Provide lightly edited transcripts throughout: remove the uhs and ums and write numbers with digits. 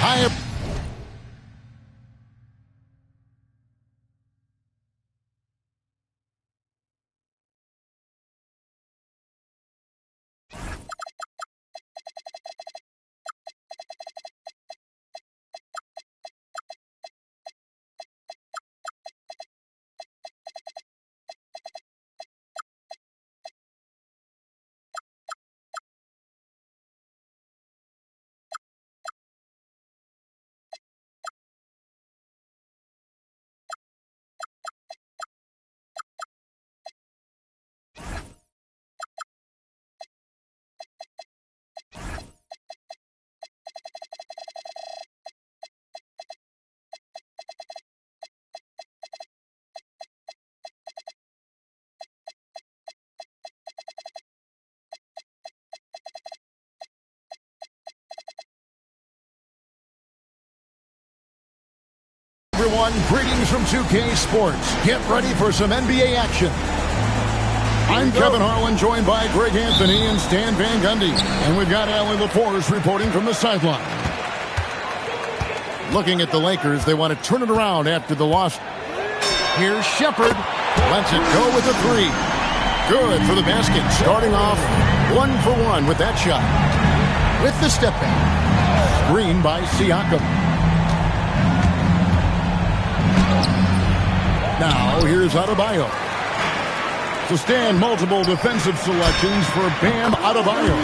Hi. Everyone, greetings from 2K Sports. Get ready for some NBA action. I'm Kevin Harlan, joined by Greg Anthony and Stan Van Gundy. And we've got Allie LaForce reporting from the sideline. Looking at the Lakers, they want to turn it around after the loss. Here's Shepherd. Lets it go with a three. Good for the basket. Starting off 1 for 1 with that shot. With the step back. Screen by Siakam. Now, here's Adebayo. To stand multiple defensive selections for Bam Adebayo.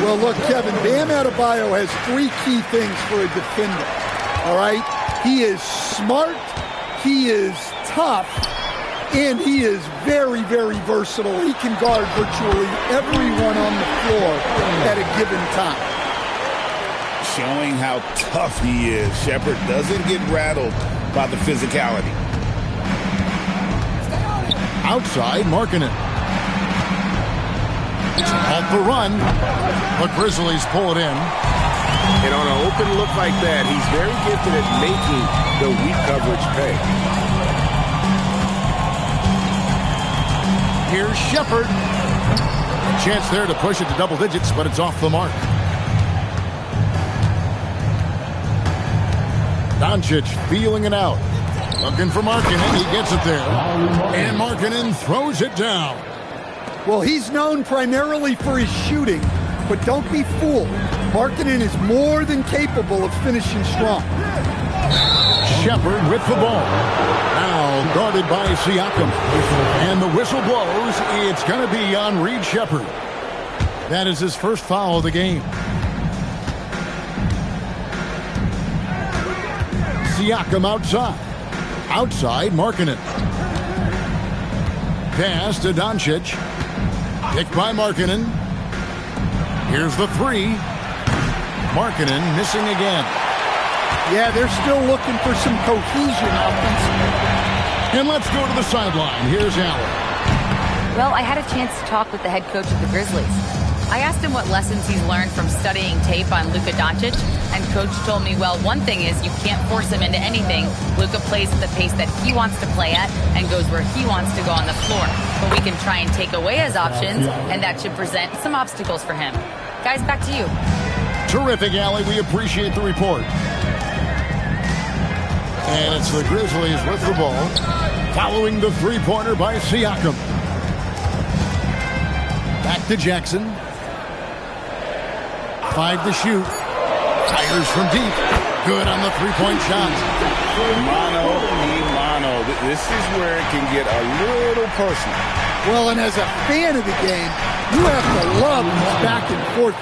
Well, look, Kevin, Bam Adebayo has 3 key things for a defender, all right? He is smart, he is tough, and he is very, very versatile. He can guard virtually everyone on the floor at a given time. Showing how tough he is. Shepherd doesn't get rattled by the physicality. Outside, Markkanen. Off the run. The Grizzlies pull it in. And on an open look like that, he's very gifted at making the weak coverage pay. Here's Shepherd. A chance there to push it to double digits, but it's off the mark. Doncic feeling it out. Looking for Markkanen. He gets it there. And Markkanen throws it down. Well, he's known primarily for his shooting, but don't be fooled. Markkanen is more than capable of finishing strong. Shepherd with the ball. Now guarded by Siakam. And the whistle blows. It's going to be on Reed Shepherd. That is his first foul of the game. Siakam outside. Outside, Markkanen. Pass to Doncic. Picked by Markkanen. Here's the three. Markkanen missing again. Yeah, they're still looking for some cohesion offensively. And let's go to the sideline. Here's Allen. Well, I had a chance to talk with the head coach of the Grizzlies. I asked him what lessons he's learned from studying tape on Luka Doncic, and Coach told me, well, one thing is you can't force him into anything. Luka plays at the pace that he wants to play at and goes where he wants to go on the floor. But we can try and take away his options, and that should present some obstacles for him. Guys, back to you. Terrific, Allie. We appreciate the report. And it's the Grizzlies with the ball, following the three-pointer by Siakam. Back to Jackson. 5 to shoot. Fires from deep. Good on the three-point shot. Mano y mano. This is where it can get a little personal. Well, and as a fan of the game, you have to love these back and forth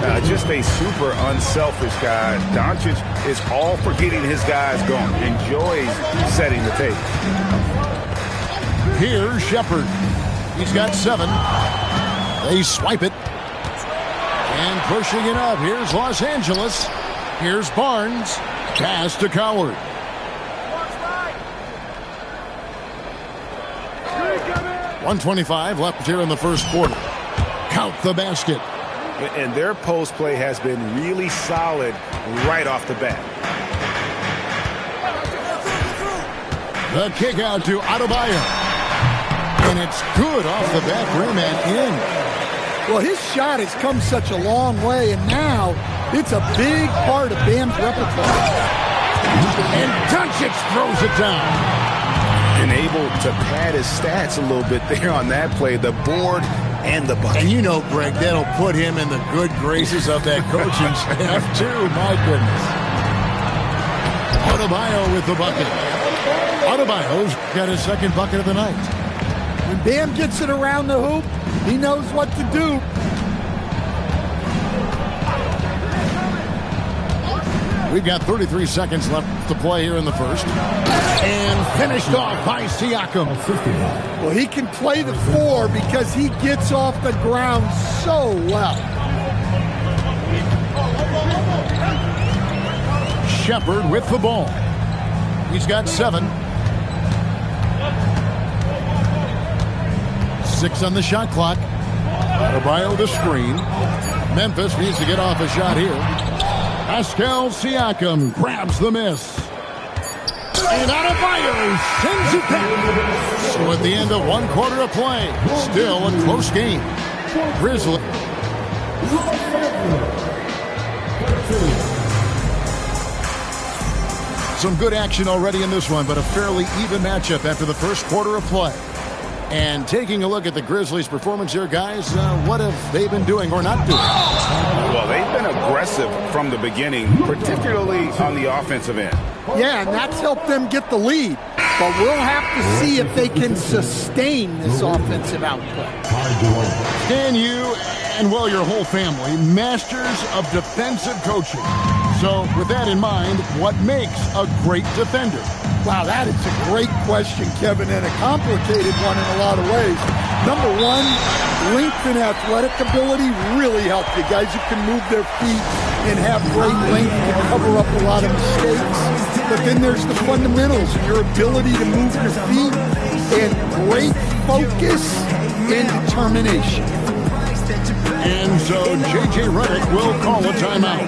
moments. Just a super unselfish guy. Doncic is all for getting his guys going. Enjoys setting the table. Here's Shepherd. He's got 7. They swipe it. And pushing it up. Here's Los Angeles. Here's Barnes. Pass to Coward. .125 left here in the first quarter. Count the basket. And their post play has been really solid right off the bat. The kick out to Adebayo. And it's good off the back rim and in. Well, his shot has come such a long way, and now it's a big part of Bam's repertoire. And Doncic throws it down. And able to pad his stats a little bit there on that play, the board and the bucket. And you know, Greg, that'll put him in the good graces of that coaching staff, too. My goodness. Adebayo with the bucket. Adebayo's got his second bucket of the night. When Bam gets it around the hoop, he knows what to do. We've got 33 seconds left to play here in the first. And finished off by Siakam. Well, he can play the 4 because he gets off the ground so well. Shepherd with the ball. He's got 7. 6 on the shot clock. Adebayo the screen. Memphis needs to get off a shot here. Pascal Siakam grabs the miss. And Adebayo sends it back. So at the end of 1 quarter of play, still a close game. Grizzlies. Some good action already in this one, but a fairly even matchup after the first quarter of play. And taking a look at the Grizzlies' performance here, guys, what have they been doing or not doing? Well, they've been aggressive from the beginning, particularly on the offensive end. Yeah, and that's helped them get the lead. But we'll have to see if they can sustain this offensive output. Can you, and well, your whole family, masters of defensive coaching. So with that in mind, what makes a great defender? Wow, that is a great question, Kevin, and a complicated one in a lot of ways. Number 1, length and athletic ability really help you. Guys who can move their feet and have great length to cover up a lot of mistakes. But then there's the fundamentals, your ability to move your feet and great focus and determination. And so J.J. Redick will call a timeout.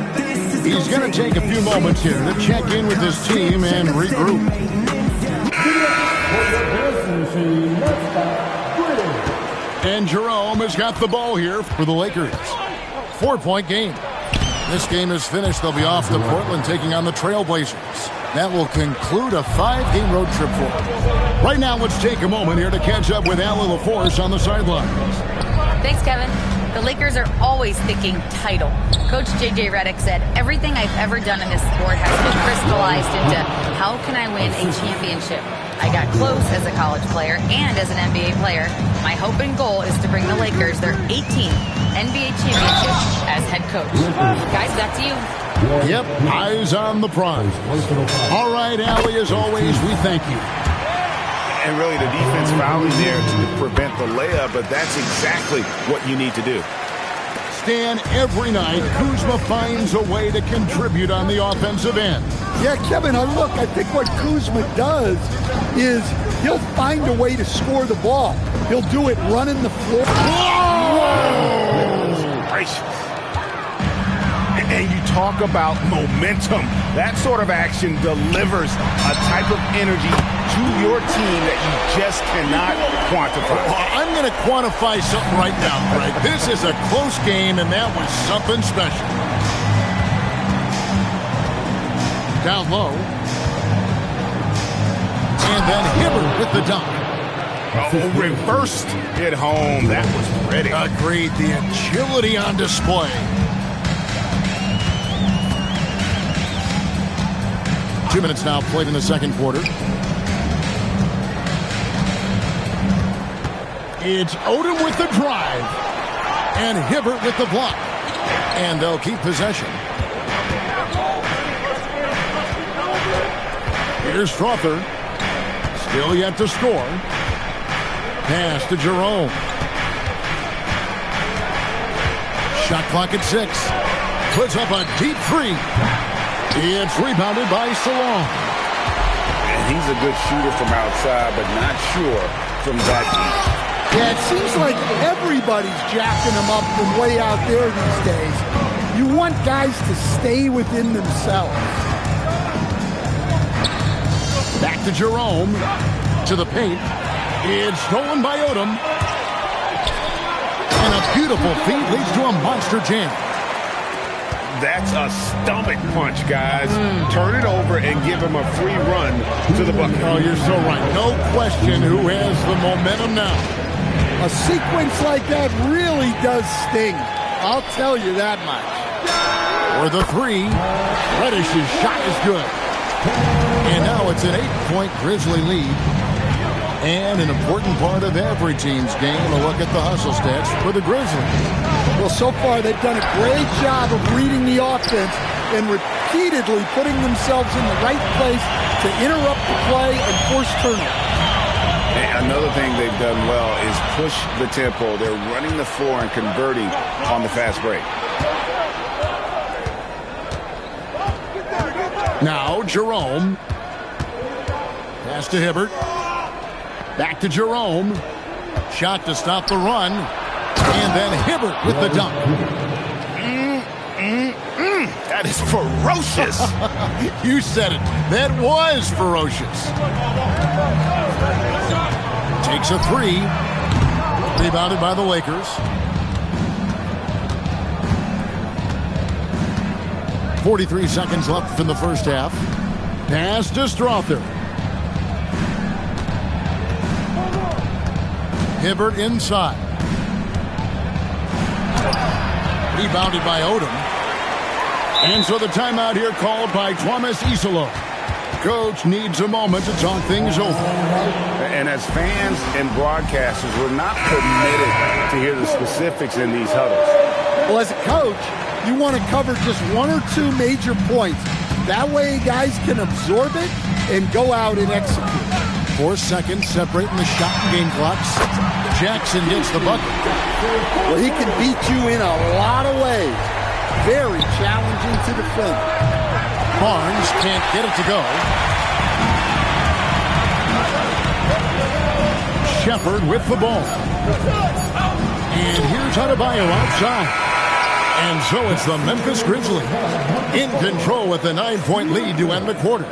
He's going to take a few moments here to check in with his team and regroup. And Jerome has got the ball here for the Lakers. 4-point game. This game is finished. They'll be off to Portland taking on the Trailblazers. That will conclude a 5-game road trip for them. Right now, let's take a moment here to catch up with Allie LaForce on the sidelines. Thanks, Kevin. The Lakers are always thinking title. Coach J.J. Redick said, everything I've ever done in this sport has been crystallized into how can I win a championship. I got close as a college player and as an NBA player. My hope and goal is to bring the Lakers their 18th NBA championship as head coach. Guys, back to you. Yep, eyes on the prize. All right, Allie, as always, we thank you. And really, the defense fouling there to prevent the layup, but that's exactly what you need to do. Stan, every night, Kuzma finds a way to contribute on the offensive end. Yeah, Kevin, look, I think what Kuzma does is he'll find a way to score the ball. He'll do it running the floor. And you talk about momentum. That sort of action delivers a type of energy to your team that you just cannot quantify. I'm going to quantify something right now, Greg. This is a close game, and that was something special. Down low. And then Hibbert with the dunk. Oh, reversed it home. That was pretty. Agreed. The agility on display. 2 minutes now played in the second quarter. It's Odom with the drive. And Hibbert with the block. And they'll keep possession. Here's Strawther. Still yet to score. Pass to Jerome. Shot clock at 6. Puts up a deep 3. It's rebounded by Salon. And he's a good shooter from outside, but not sure from that deep. Yeah, it seems like everybody's jacking him up from way out there these days. You want guys to stay within themselves. Back to Jerome. To the paint. It's stolen by Odom. And a beautiful feed leads to a monster jam. That's a stomach punch, guys. Turn it over and give him a free run to the bucket. Oh, you're so right. No question who has the momentum now. A sequence like that really does sting. I'll tell you that much. For the three, Reddish's shot is good. And now it's an 8-point Grizzly lead. And an important part of every team's game, a look at the hustle stats for the Grizzlies. Well, so far they've done a great job of reading the offense and repeatedly putting themselves in the right place to interrupt the play and force turnover. And another thing they've done well is push the tempo. They're running the floor and converting on the fast break. Now Jerome. Pass to Hibbert. Back to Jerome. Shot to stop the run. And then Hibbert with the dunk. That is ferocious. You said it. That was ferocious. Takes a three. Rebounded by the Lakers. 43 seconds left in the first half. Pass to Strother. Hibbert inside. Rebounded by Odom. And so the timeout here called by Thomas Isolo. Coach needs a moment to talk things over. And as fans and broadcasters, we're not permitted to hear the specifics in these huddles. Well, as a coach, you want to cover just one or two major points. That way guys can absorb it and go out and execute. 4 seconds separating the shot and game clocks. Jackson gets the bucket. Well, he can beat you in a lot of ways. Very challenging to defend. Barnes can't get it to go. Shepherd with the ball. And here's Adebayo outside. And so it's the Memphis Grizzlies in control with a 9-point lead to end the quarter.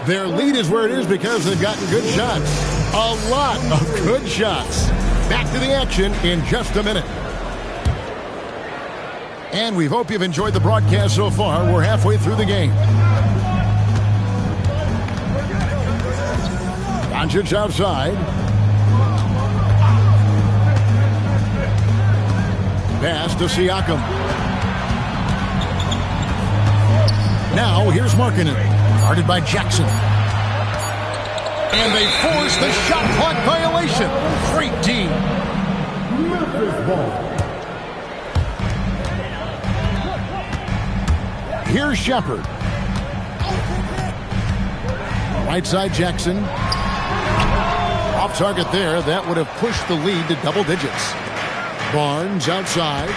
Their lead is where it is because they've gotten good shots. A lot of good shots. Back to the action in just a minute. And we hope you've enjoyed the broadcast so far. We're halfway through the game. Doncic outside. Pass to Siakam. Now here's Markkanen. Guarded by Jackson. And they force the shot clock violation. Great team. Memphis ball. Here's Shepherd. Right side Jackson. Off target there. That would have pushed the lead to double digits. Barnes outside.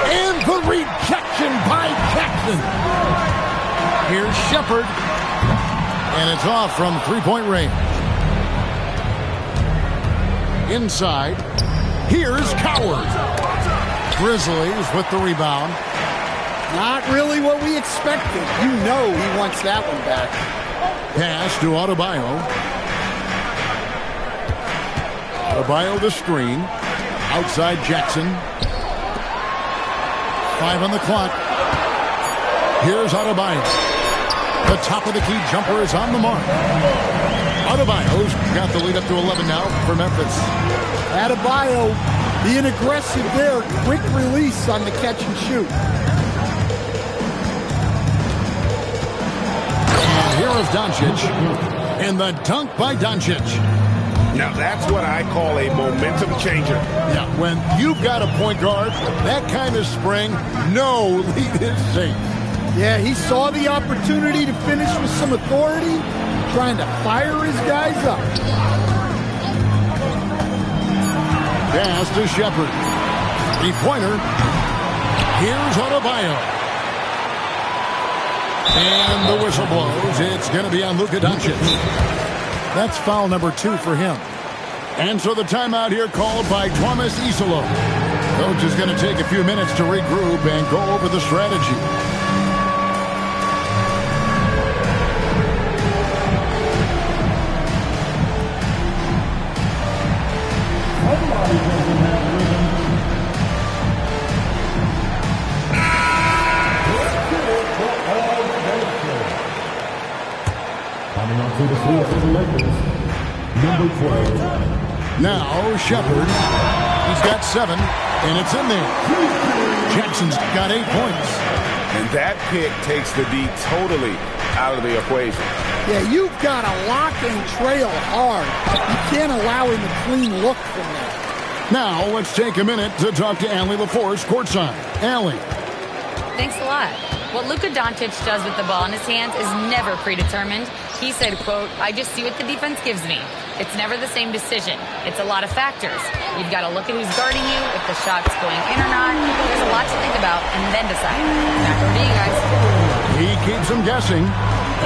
And the rejection by Jackson. Here's Shepherd. And it's off from three-point range. Inside. Here's Coward. Grizzlies with the rebound. Not really what we expected. You know he wants that one back. Pass to Adebayo. Adebayo the screen. Outside Jackson. 5 on the clock. Here's Adebayo. The top of the key jumper is on the mark. Adebayo's got the lead up to 11 now for Memphis. Adebayo being aggressive there. Quick release on the catch and shoot. And here is Doncic. And the dunk by Doncic. Now that's what I call a momentum changer. Yeah, when you've got a point guard, that kind of spring, no lead is safe. Yeah, he saw the opportunity to finish with some authority, trying to fire his guys up. Pass to Shepherd. Three-pointer. Here's Adebayo. And the whistle blows. It's going to be on Luka Doncic. That's foul number 2 for him. And so the timeout here called by Thomas Isolo. Coach is going to take a few minutes to regroup and go over the strategy. Now Shepard. He's got 7, and it's in there. Jackson's got 8 points. And that pick takes the D totally out of the equation. Yeah, you've got to lock and trail hard. You can't allow him a clean look from there. Now let's take a minute to talk to Allie LaForce courtside. Allie. Thanks a lot. What Luka Doncic does with the ball in his hands is never predetermined. He said, quote, "I just see what the defense gives me. It's never the same decision. It's a lot of factors. You've got to look at who's guarding you, if the shot's going in or not. There's a lot to think about, and then decide." Back over to you guys. He keeps them guessing.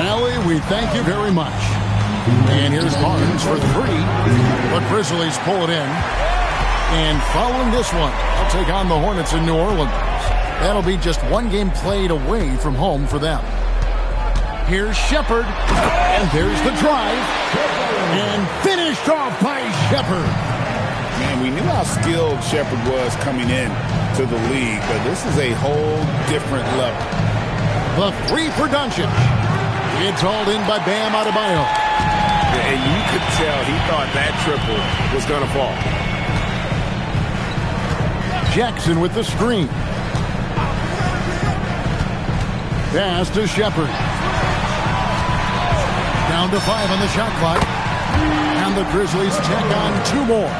Allie, we thank you very much. And here's Barnes for 3. The Grizzlies pull it in. And following this one, they'll take on the Hornets in New Orleans. That'll be just 1 game played away from home for them. Here's Shepard, and there's the drive, and finished off by Shepard. Man, we knew how skilled Shepard was coming in to the league, but this is a whole different level. The 3 for Doncic. It's hauled in by Bam Adebayo. And you could tell he thought that triple was going to fall. Jackson with the screen. Pass to Shepard. Down to 5 on the shot clock. And the Grizzlies tack on 2 more.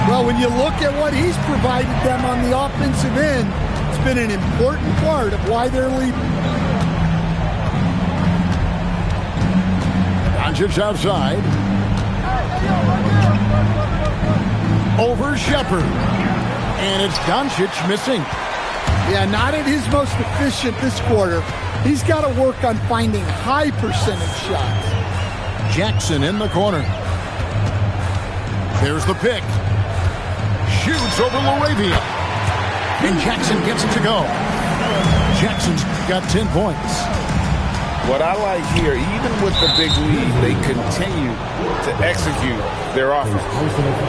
Well, when you look at what he's provided them on the offensive end, it's been an important part of why they're leading. Doncic outside. Over Shepard. And it's Doncic missing. Yeah, not at his most efficient this quarter. He's got to work on finding high percentage shots. Jackson in the corner. There's the pick. Shoots over LaRavia. And Jackson gets it to go. Jackson's got 10 points. What I like here, even with the big lead, they continue to execute their offense.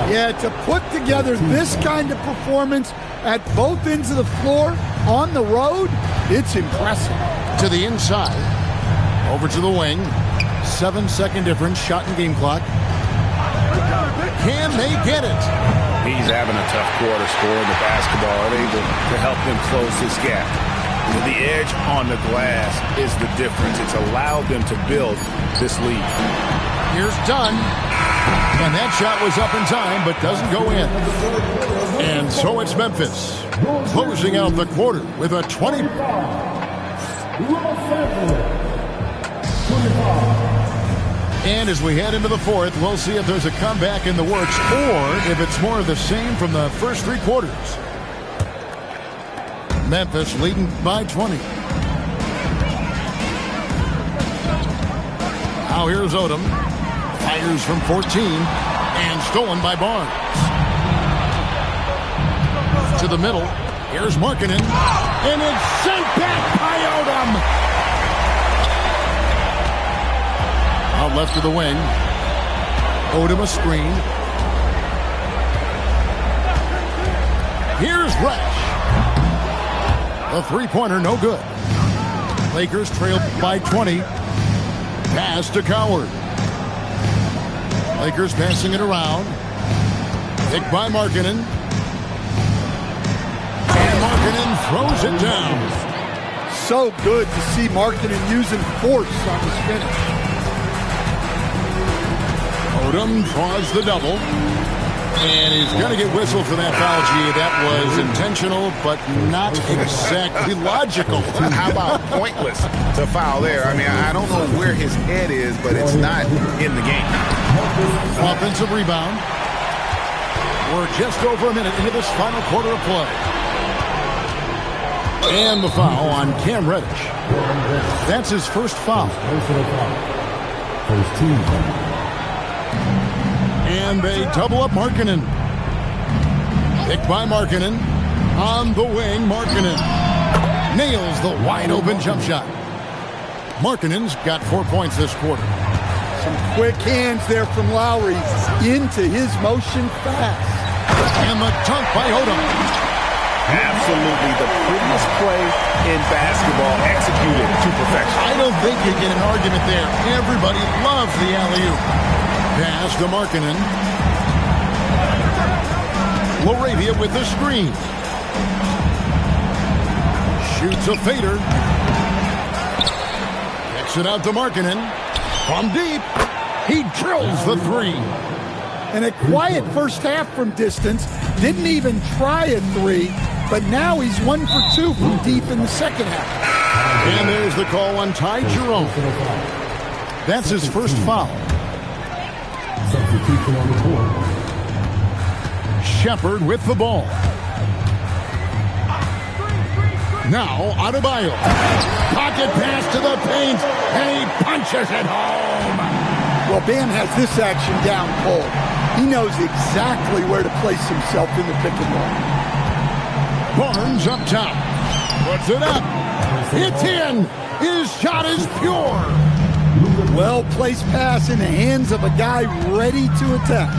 Yeah, to put together this kind of performance at both ends of the floor on the road, it's impressive. To the inside. Over to the wing. 7-second difference. Shot and game clock. Can they get it? He's having a tough quarter scoring the basketball, able to help them close this gap. The edge on the glass is the difference. It's allowed them to build this lead. Here's Dunn. And that shot was up in time, but doesn't go in. And so it's Memphis closing out the quarter with a 20. And as we head into the 4th, we'll see if there's a comeback in the works or if it's more of the same from the first 3 quarters. Memphis leading by 20. Now here's Odom. Fires from 14 and stolen by Barnes. To the middle. Here's Markkanen. And it's sent back by Odom. Out left to the wing. Odom a screen. Here's Resch. The 3-pointer, no good. Lakers trailed by 20. Pass to Coward. Lakers passing it around. Picked by Markkanen. And Markkanen throws it down. So good to see Markkanen using force on his finish. Odom draws the double. And he's going to get whistled for that foul, G. That was intentional, but not exactly logical. How about pointless to foul there? I mean, I don't know where his head is, but it's not in the game. Offensive rebound. We're just over a minute into this final quarter of play. And the foul on Cam Reddish. That's his first foul. First team. And they double up Markkanen. Picked by Markkanen. On the wing, Markkanen nails the wide-open jump shot. Markkanen's got 4 points this quarter. Some quick hands there from Lowry into his motion fast. And the dunk by Odom. Absolutely the prettiest play in basketball executed to perfection. I don't think you get an argument there. Everybody loves the alley-oop. Pass pass to Markkanen. Laravia with the screen. Shoots a fader. Kicks it out to Markkanen. From deep, he drills the three. And a quiet first half from distance. Didn't even try a three, but now he's 1 for 2 from deep in the second half. And there's the call on Ty Jerome. That's his first foul. Shepherd with the ball. Now Adebayo. Pocket pass to the paint, and he punches it home. Well, Bam has this action down cold. He knows exactly where to place himself in the pick and roll. Barnes up top. Puts it up. It's in. His shot is pure. Well-placed pass in the hands of a guy ready to attack.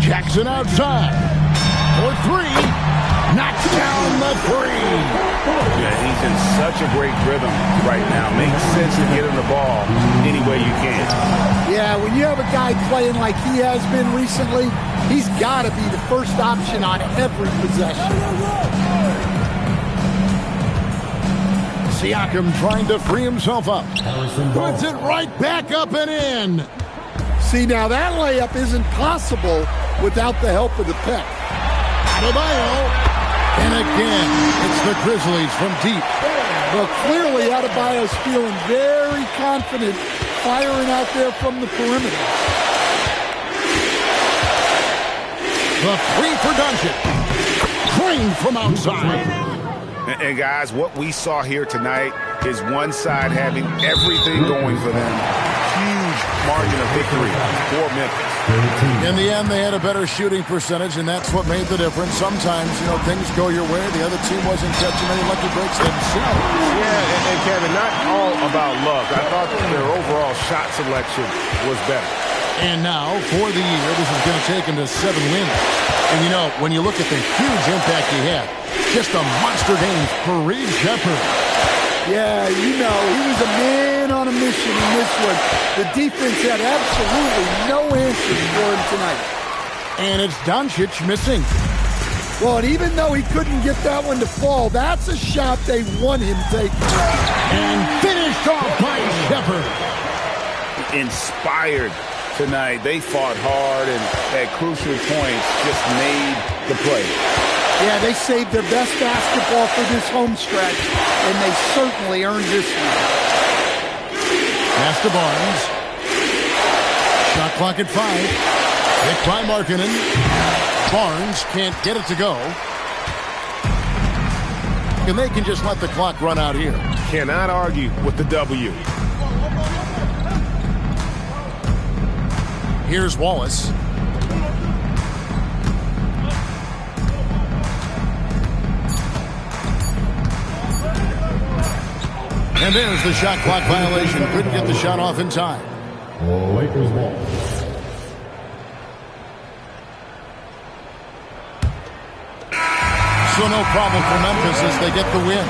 Jackson outside. For three. Knocks down the three. Yeah, he's in such a great rhythm right now. Makes sense to get him the ball any way you can. Yeah, when you have a guy playing like he has been recently, he's got to be the first option on every possession. Siakam trying to free himself up. Puts it right back up and in. See, now that layup isn't possible without the help of the pick. Adebayo. And again, it's the Grizzlies from deep. Well, clearly Adebayo's feeling very confident firing out there from the perimeter. The three for Doncic. Drained from outside. And guys, what we saw here tonight is one side having everything going for them. Huge margin of victory for Memphis. In the end, they had a better shooting percentage, and that's what made the difference. Sometimes, things go your way. The other team wasn't catching any lucky breaks themselves. Yeah, and Kevin, not all about luck. I thought that their overall shot selection was better. And now, for the year, this is going to take him to 7 wins. And, when you look at the huge impact he had, just a monster game for Reed Sheppard. Yeah, he was a man on a mission in this one. The defense had absolutely no answers for him tonight. And it's Doncic missing. Well, and even though he couldn't get that one to fall, that's a shot they want him taking. And finished off by Sheppard. Inspired tonight. They fought hard and at crucial points just made the play. Yeah, they saved their best basketball for this home stretch, and they certainly earned this one. Pass to Barnes. Shot clock at 5. Hit by Markkanen. Barnes can't get it to go. And they can just let the clock run out here. Cannot argue with the W. Here's Wallace. And there's the shot clock violation. Couldn't get the shot off in time. Lakers ball. So no problem for Memphis as they get the win.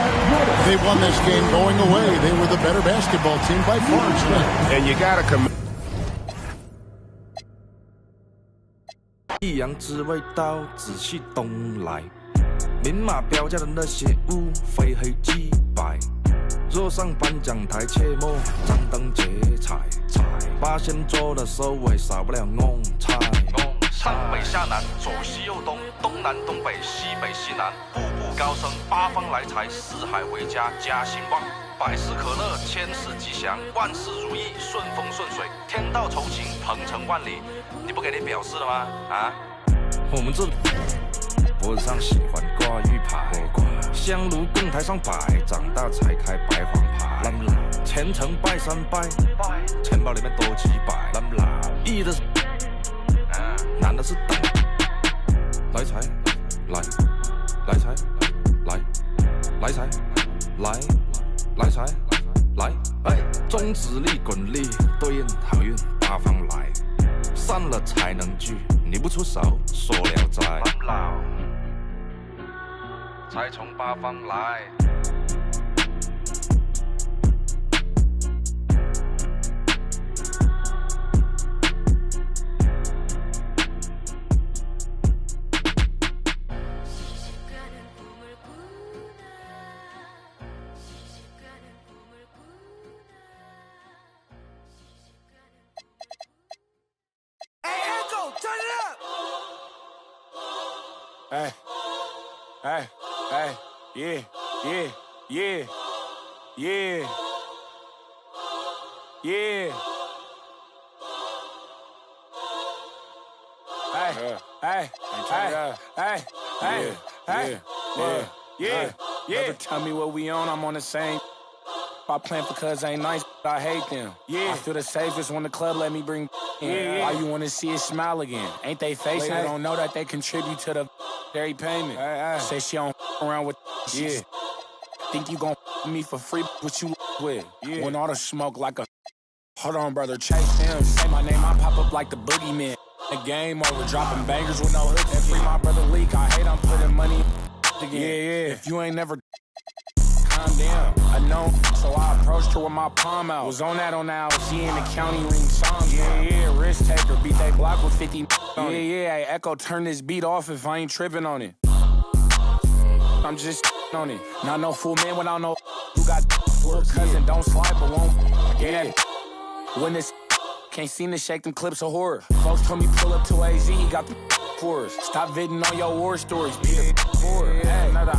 They won this game going away. They were the better basketball team by far tonight. And you got to come. 一样只为到仔细东来，明码标价的那些物非黑即白。坐上颁奖台，切莫张灯结彩，八仙桌的收尾少不了弄菜。上北下南，左西右东，东南东北，西北西南，步步高升，八方来财，四海为家，家兴旺。百事可乐，千事吉祥，万事如意，顺风顺水，天道酬勤，鹏程万里。你不给你表示了吗？啊，我们这脖子上喜欢挂玉牌，香炉供台上摆，长大才开白黄牌。虔诚拜三拜，钱包里面多几百。易的是，难的是等。来财，来财，来财，来财，来，中指力滚力，对应好运八方来。散了才能聚，你不出手，说聊斋。才从八方来。Hey, hey, hey, yeah, yeah, yeah, yeah, yeah. Hey, hey, hey, hey, hey, yeah, yeah. Tell me what we on, I'm on the same. I plan for cuz ain't nice, I hate them. Yeah, I feel the safest when the club let me bring in. Why you wanna see it smile again? Ain't they facing? They don't know that they contribute to the dairy payment. Say she don't around with yeah. Think you gon' me for free? What you with? Yeah. When all the smoke like a. Hold on, brother, chase him. Say my name, I pop up like the boogeyman. The game over, dropping bangers with no hooks. And free my brother Leak. I hate I'm putting money again. Yeah. If you ain't never. Calm down. I know, so I approached her with my palm out. Was on that she in the county ring song. Yeah, risk taker. Beat they block with 50 on it. Yeah, hey, Echo, turn this beat off if I ain't tripping on it. I'm just on it. Not no fool man without no who got for cousin. Don't slide but won't get it. When this can't seem to shake them clips of horror. Folks told me pull up to AZ, he got the for us. Stop viding on your war stories. Be the for. Hey, another